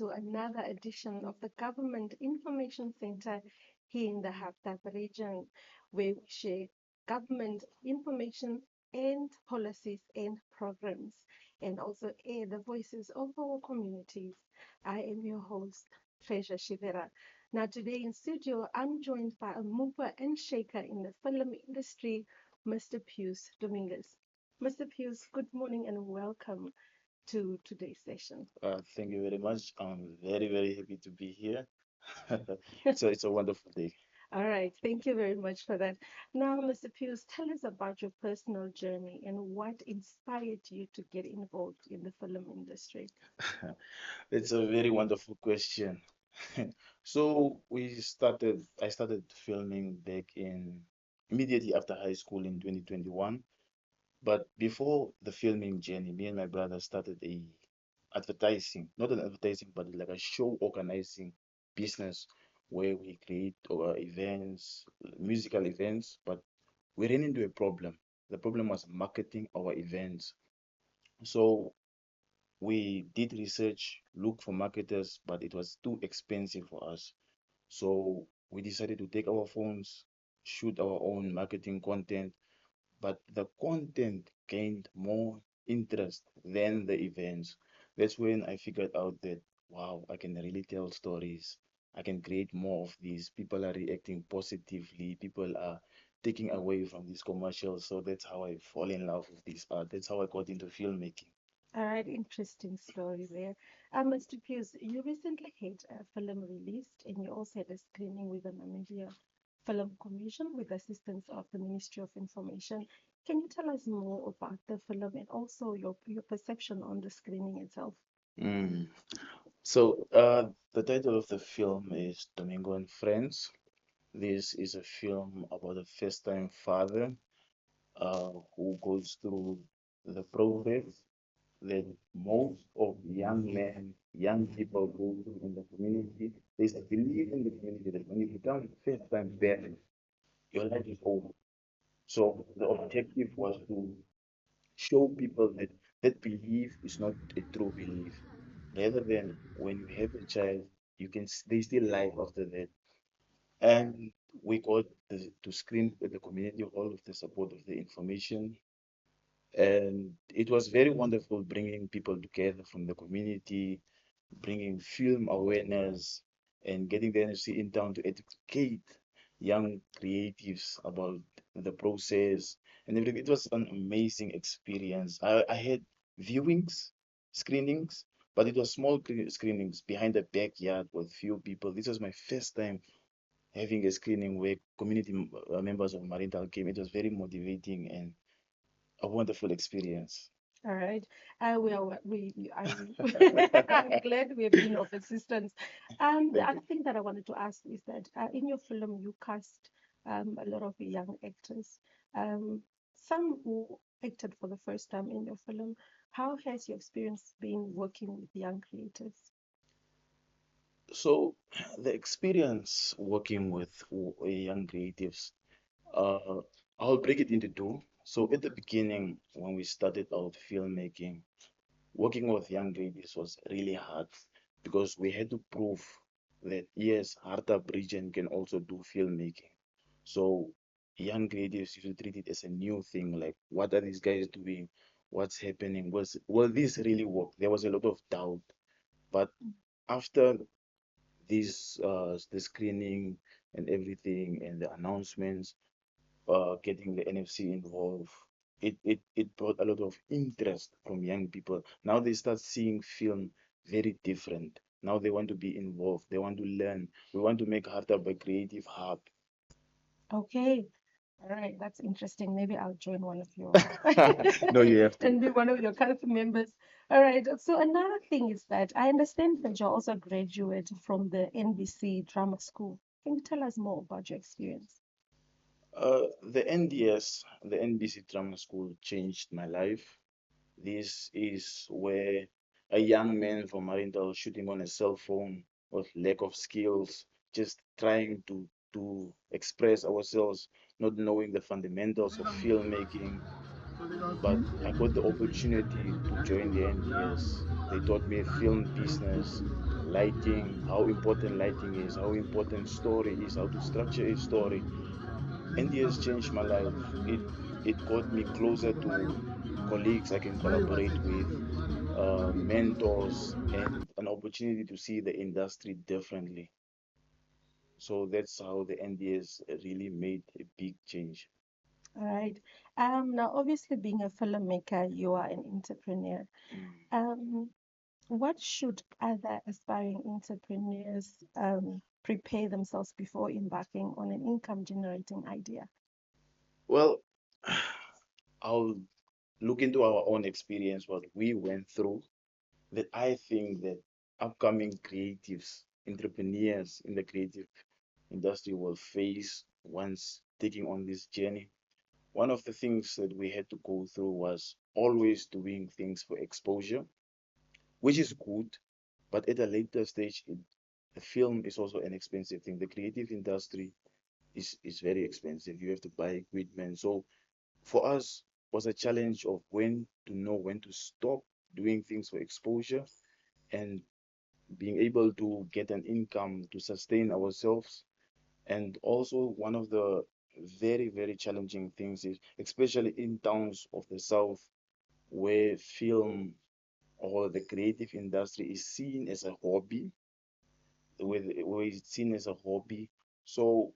to another edition of the Government Information Center here in the Hardap region, where we share government information and policies and programs, and also air the voices of our communities. I am your host, Treasure Shivera. Now, today in studio, I'm joined by a mover and shaker in the film industry, Mr. PIUS Domingos. Mr. PIUS, good morning and welcome to today's session. Thank you very much. I'm very, very happy to be here. So it's a wonderful day. All right, thank you very much for that. Now, Mr. Pius, tell us about your personal journey and what inspired you to get involved in the film industry. It's a very wonderful question. So I started filming back in immediately after high school in 2021. But before the filming journey, me and my brother started a advertising, not an advertising, but like a show organizing business where we create events, musical events, but we ran into a problem. The problem was marketing our events. So we did research, look for marketers, but it was too expensive for us. So we decided to take our phones, shoot our own marketing content, but the content gained more interest than the events. That's when I figured out that, wow, I can really tell stories. I can create more of these. People are reacting positively. People are taking away from these commercials. So that's how I fall in love with this art. That's how I got into filmmaking. All right, interesting story there. Mr. Pius, you recently had a film released and you also had a screening with the Namibia Film Commission with the assistance of the Ministry of Information. Can you tell us more about the film and also your perception on the screening itself? Mm. So, the title of the film is Domingo and Friends. This is a film about a first-time father who goes through the process that most of young men, young people go through in the community. There's a belief in the community that when you become first-time parent, your life is over. So the objective was to show people that that belief is not a true belief. Rather than when you have a child, there's still life after that. And we got to screen at the community hall with the support of the information. And it was very wonderful bringing people together from the community, bringing film awareness, and getting the NFC in town to educate young creatives about the process and everything. It was an amazing experience. I had viewings, screenings, but it was small screenings behind the backyard with few people. This was my first time having a screening where community members of Marintal came. It was very motivating and a wonderful experience. All right. I'm glad we have been of assistance. The Thank other you. thing that I wanted to ask is that in your film, you cast a lot of young actors, um, some who acted for the first time in your film. How has your experience been working with young creators? So, the experience working with young creatives, uh, I'll break it into two. So, at the beginning, when we started out filmmaking, working with young creatives was really hard because we had to prove that yes, Hardap region can also do filmmaking. So, young creatives used to treat it as a new thing, like what are these guys doing? What's happening? Will this really work? There was a lot of doubt, but after the screening and everything and the announcements, getting the NFC involved, it brought a lot of interest from young people. Now they start seeing film very different. Now they want to be involved. They want to learn. We want to make Hardap a creative hub. Okay. All right, that's interesting. Maybe I'll join one of your No, you have to. and be one of your council members. All right. So another thing is that I understand that you're also a graduate from the NBC Drama School. Can you tell us more about your experience? The NDS, the NBC Drama School, changed my life. This is where a young man from Marindal shooting on a cell phone with lack of skills, just trying to express ourselves, not knowing the fundamentals of filmmaking. But I got the opportunity to join the NDS. They taught me film business, lighting, how important lighting is, how important story is, how to structure a story. NDS changed my life. It got me closer to colleagues I can collaborate with, mentors, and an opportunity to see the industry differently. So that's how the NDS really made a big change. All right. Now, obviously, being a filmmaker, you are an entrepreneur. Mm. Um, what should other aspiring entrepreneurs prepare themselves before embarking on an income generating idea? Well, I'll look into our own experience, what we went through, that I think that upcoming creatives, entrepreneurs in the creative industry will face once taking on this journey. One of the things that we had to go through was always doing things for exposure, which is good, but at a later stage, the film is also an expensive thing. The creative industry is very expensive. You have to buy equipment. So for us, was a challenge of when to know when to stop doing things for exposure and being able to get an income to sustain ourselves. And also one of the very, very challenging things is, especially in towns of the South, where film or the creative industry is seen as a hobby, where it's seen as a hobby. So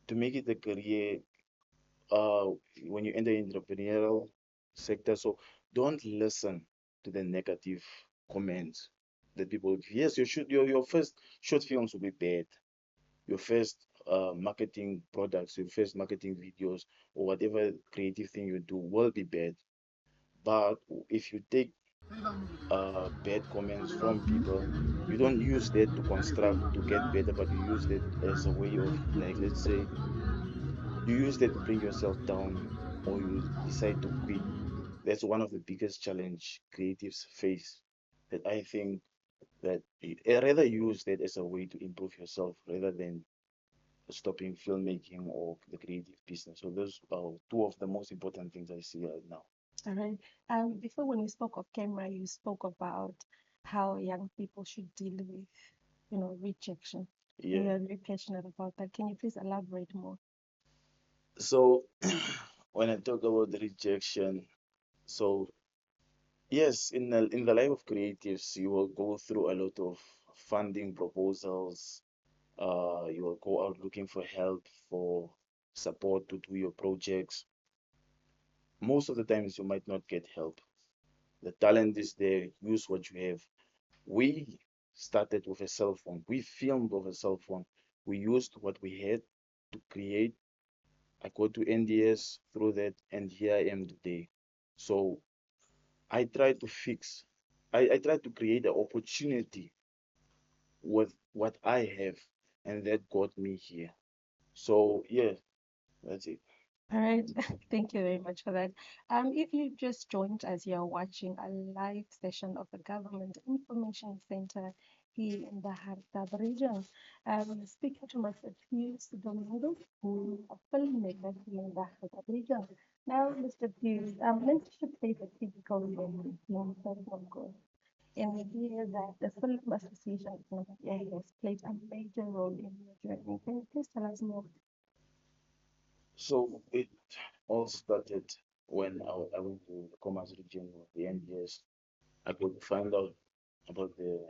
to make it a career, uh, when you enter entrepreneurial sector, so don't listen to the negative comments that people. Yes, your first short films will be bad. Your first marketing products, your first marketing videos, or whatever creative thing you do will be bad. But if you take bad comments from people, you don't use that to construct to get better, but you use that as a way of, like, let's say, you use that to bring yourself down, or you decide to quit. That's one of the biggest challenge creatives face. That I think that I rather use that as a way to improve yourself rather than stopping filmmaking or the creative business. So those are two of the most important things I see right now. All right. Before, when we spoke of camera, you spoke about how young people should deal with, rejection. And Yeah. you're very passionate about that. Can you please elaborate more? So when I talk about the rejection, so yes, in the life of creatives, you will go through a lot of funding proposals. You will go out looking for help, for support to do your projects. Most of the times, you might not get help. The talent is there. Use what you have. We started with a cell phone. We filmed with a cell phone. We used what we had to create. I go to NDS through that, and here I am today. So I try to fix, I try to create an opportunity with what I have, and that got me here. So yeah, that's it. All right. Thank you very much for that. If you just joined us, you're watching a live session of the Government Information Center here in the Hardap region. Speaking to Mr. PIUS Domingos, who is a filmmaker here in the Hardap region. Now, Mr. PIUS, mentorship plays a critical role in personal growth. And we hear that the Film Association of Namibia has played a major role in your journey. Can you please tell us more? So it all started when I went to the Commerce region of the NDS. I could find out about the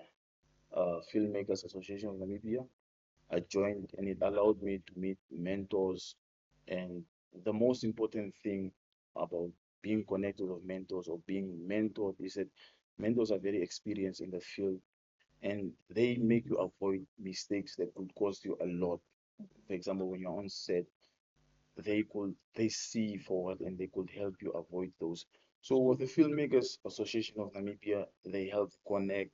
Filmmakers Association of Namibia. I joined, and it allowed me to meet mentors. And the most important thing about being connected with mentors or being mentored is that mentors are very experienced in the field, and they make you avoid mistakes that could cost you a lot. For example, when you're on set, they see forward and they could help you avoid those. So with the Filmmakers Association of Namibia, they help connect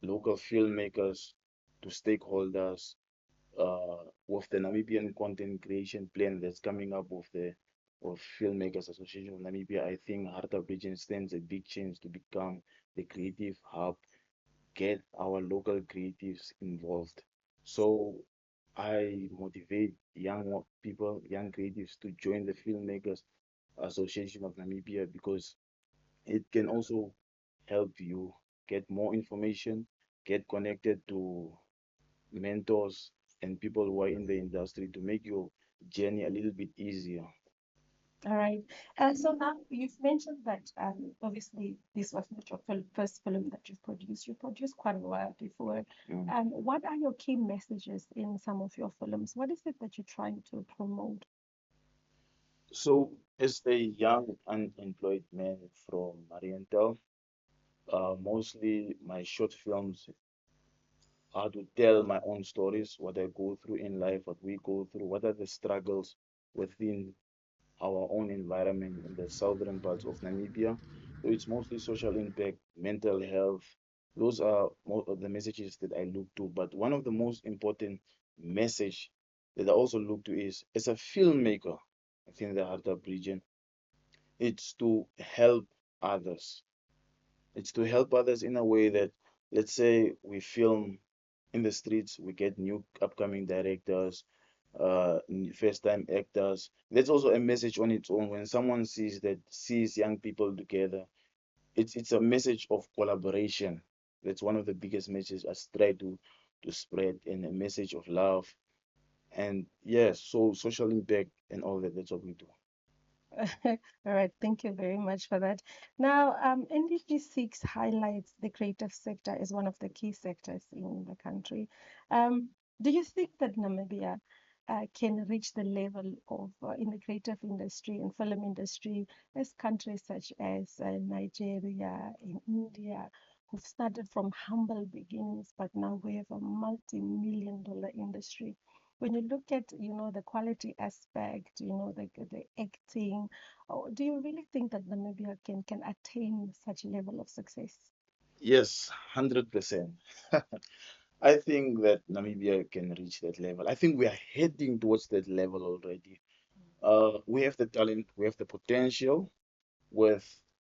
local filmmakers to stakeholders, with the Namibian content creation plan that's coming up with the of Filmmakers Association of Namibia. I think Hardap region stands a big chance to become the creative hub, get our local creatives involved. So I motivate young people, young creatives to join the Filmmakers Association of Namibia because it can also help you get more information. get connected to mentors and people who are in the industry to make your journey a little bit easier. All right. So now you've mentioned that obviously this was not your first film that you've produced. You produced quite a while before. Mm. What are your key messages in some of your films? What is it that you're trying to promote? So, as a young unemployed man from Mariental, mostly my short films are to tell my own stories, what I go through in life, what we go through, what are the struggles within our own environment in the southern parts of Namibia. So it's mostly social impact, mental health. Those are most of the messages that I look to. But one of the most important message that I also look to is as a filmmaker within the Hardap region, it's to help others. It's to help others in a way that, let's say, we film in the streets, we get new upcoming directors, first-time actors. That's also a message on its own. When someone sees young people together, it's a message of collaboration. That's one of the biggest messages I try to spread, and a message of love. And yes, so social impact and all that. That's what we do. All right, thank you very much for that. Now, NDG6 highlights the creative sector as one of the key sectors in the country. Um, do you think that Namibia can reach the level of in the creative industry and film industry as countries such as Nigeria and India, who've started from humble beginnings, but now we have a multi-million dollar industry? When you look at, the quality aspect, the acting, do you really think that Namibia can attain such a level of success? Yes, 100%. I think that Namibia can reach that level. I think we are heading towards that level already. We have the talent, we have the potential with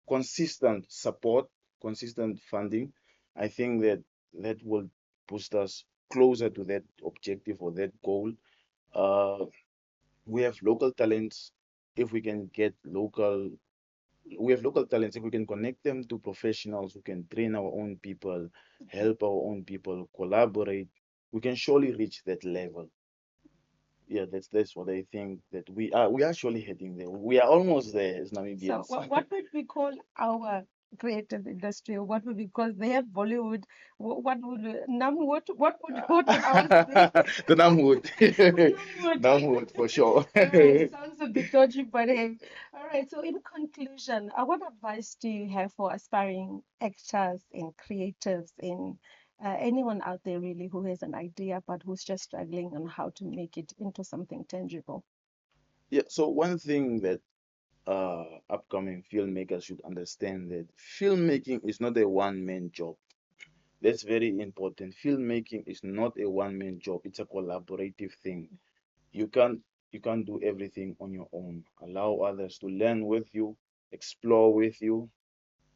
consistent support, consistent funding. I think that that will boost us closer to that objective or that goal. Uh, we have local talents. If we can get local, we have local talents. If we can connect them to professionals who can train our own people, help our own people, collaborate, we can surely reach that level. Yeah, that's what I think that we are actually heading there. We are almost there as So, Namibians. what would we call our creative industry, or what would we call they have Bollywood? What would what would ours be? The Namwood. Namwood. Namwood for sure. All right, sounds a bit dodgy, but hey. All right, so in conclusion, what advice do you have for aspiring actors and creatives and anyone out there really who has an idea but who's just struggling on how to make it into something tangible? Yeah, so one thing that upcoming filmmakers should understand that filmmaking is not a one-man job. That's very important. Filmmaking is not a one-man job. It's a collaborative thing. You can't you can't do everything on your own. Allow others to learn with you, explore with you,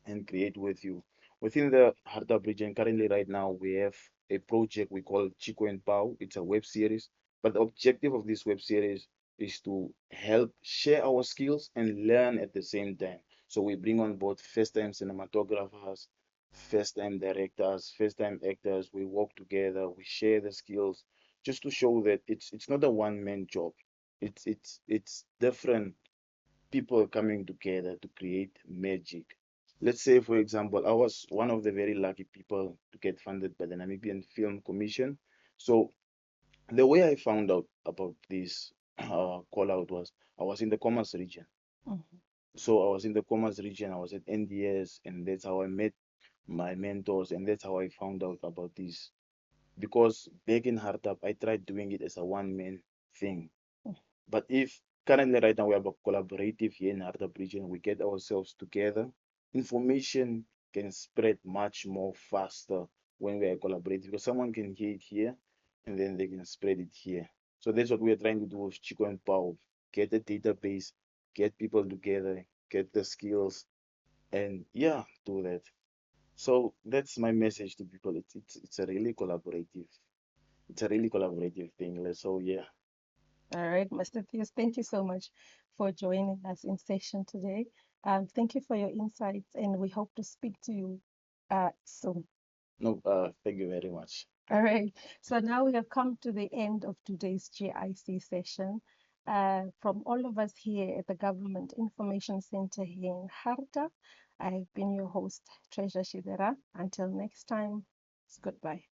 and create with you. Within the Hardap region, currently right now, we have a project we call Chico and Pau. It's a web series. But the objective of this web series is to help share our skills and learn at the same time. So we bring on board first-time cinematographers, first-time directors, first-time actors. We work together, we share the skills, just to show that it's not a one-man job. It's different people coming together to create magic. Let's say, for example, I was one of the very lucky people to get funded by the Namibian Film Commission. So the way I found out about this call out was I was in the Commerce region. Mhm. So I was in the Commerce region, I was at NDS, and that's how I met my mentors, and that's how I found out about this. Because back in Hardap, I tried doing it as a one-man thing. But if currently right now we have a collaborative here in Hardap region, we get ourselves together, information can spread much more faster when we are collaborative because someone can hear it here and then they can spread it here. So that's what we are trying to do with Chico and Pau. Get a database, get people together, get the skills, and yeah, do that. So that's my message to people. It's a really collaborative. It's a really collaborative thing. So yeah. All right, Mr. Pius, thank you so much for joining us in session today. Thank you for your insights, and we hope to speak to you soon. No, thank you very much. All right. So now we have come to the end of today's GIC session. From all of us here at the Government Information Center here in Hardap, I've been your host, Treasure Shidera. Until next time, it's goodbye.